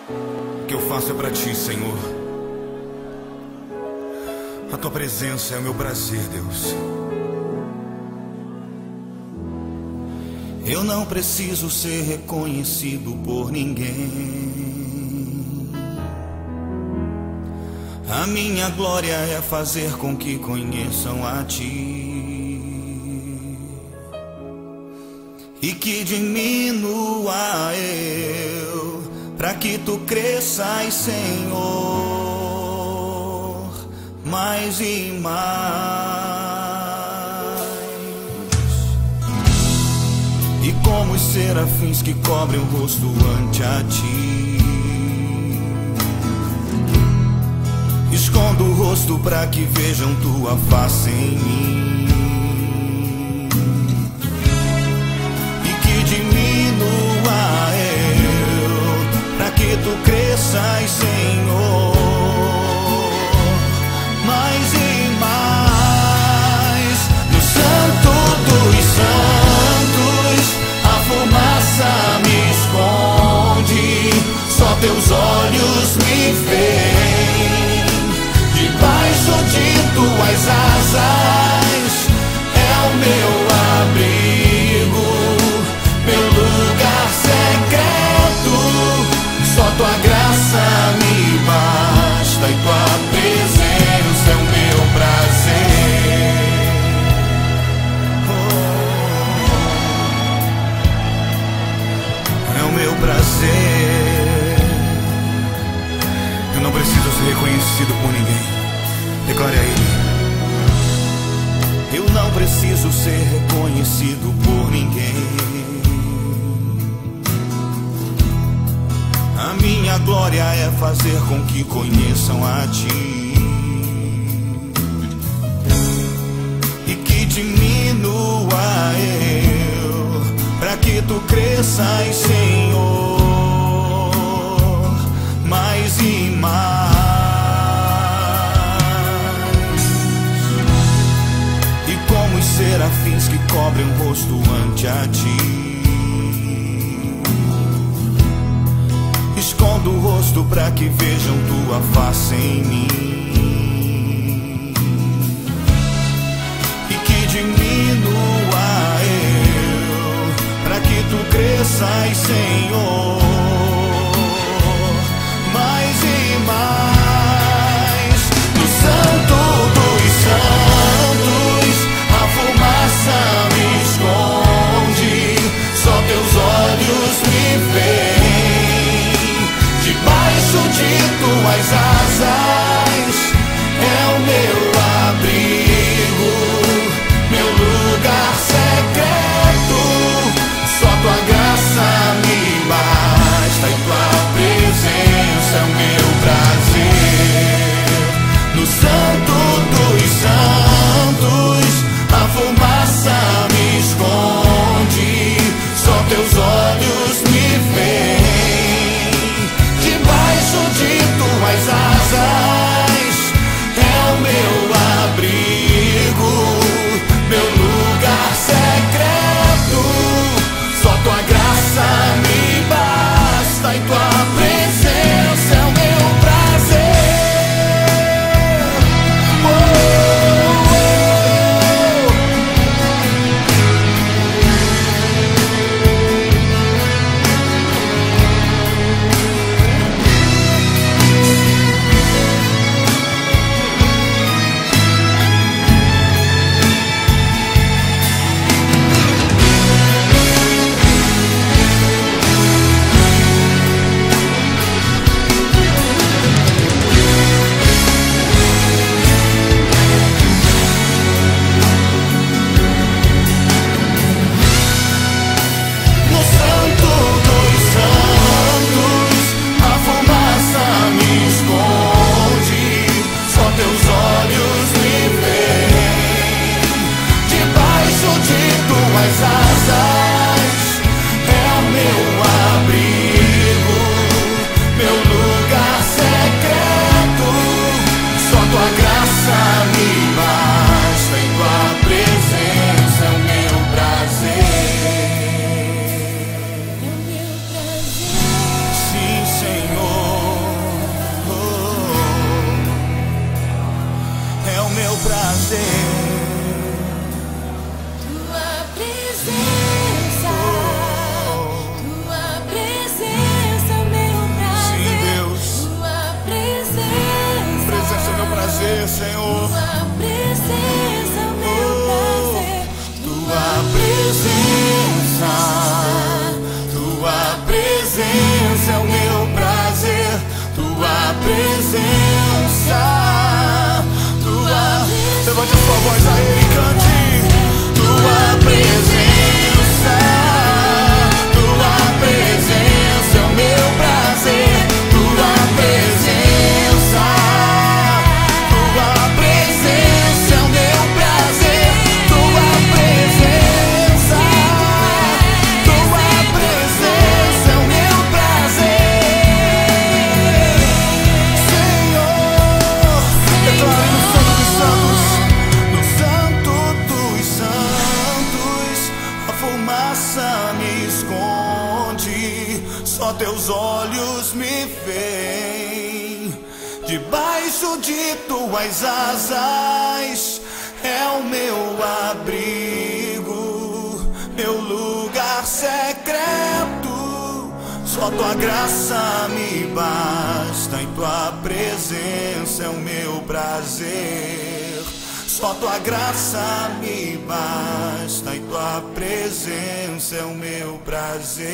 O que eu faço é pra ti, Senhor. A tua presença é o meu prazer, Deus. Eu não preciso ser reconhecido por ninguém. A minha glória é fazer com que conheçam a ti e que diminua eu, pra que tu cresças, Senhor, mais e mais. E como os serafins que cobrem o rosto ante a ti, escondo o rosto pra que vejam tua face em mim e que diminua eu, pra que tu cresças, Senhor, mais e mais. No Santo dos Santos a fumaça me esconde, só teus olhos me veem. Debaixo de tuas asas é o meu abrigo, meu lugar secreto. Só tua graça me basta e tua presença é o meu prazer. É o meu prazer. Eu não preciso ser reconhecido por ninguém. Declare a Ele. Eu não preciso ser reconhecido por ninguém. A minha glória é fazer com que conheçam a ti e que diminua eu, pra que tu cresças, Senhor, mais e mais. Serafins que cobrem o rosto ante a ti, escondo o rosto pra que vejam tua face em mim e que diminua eu, pra que tu cresças, Senhor, mais e mais. No Santo dos Santos a fumaça me esconde, só teus olhos me veem. Debaixo de tuas asas é o meu abrigo, meu lugar secreto. Só tua graça me basta fumaça me esconde, só teus olhos me veem. Debaixo de tuas asas é o meu abrigo, meu lugar secreto. Só tua graça me basta, em tua presença é o meu prazer. Só tua graça me basta, em tua presença é o meu prazer.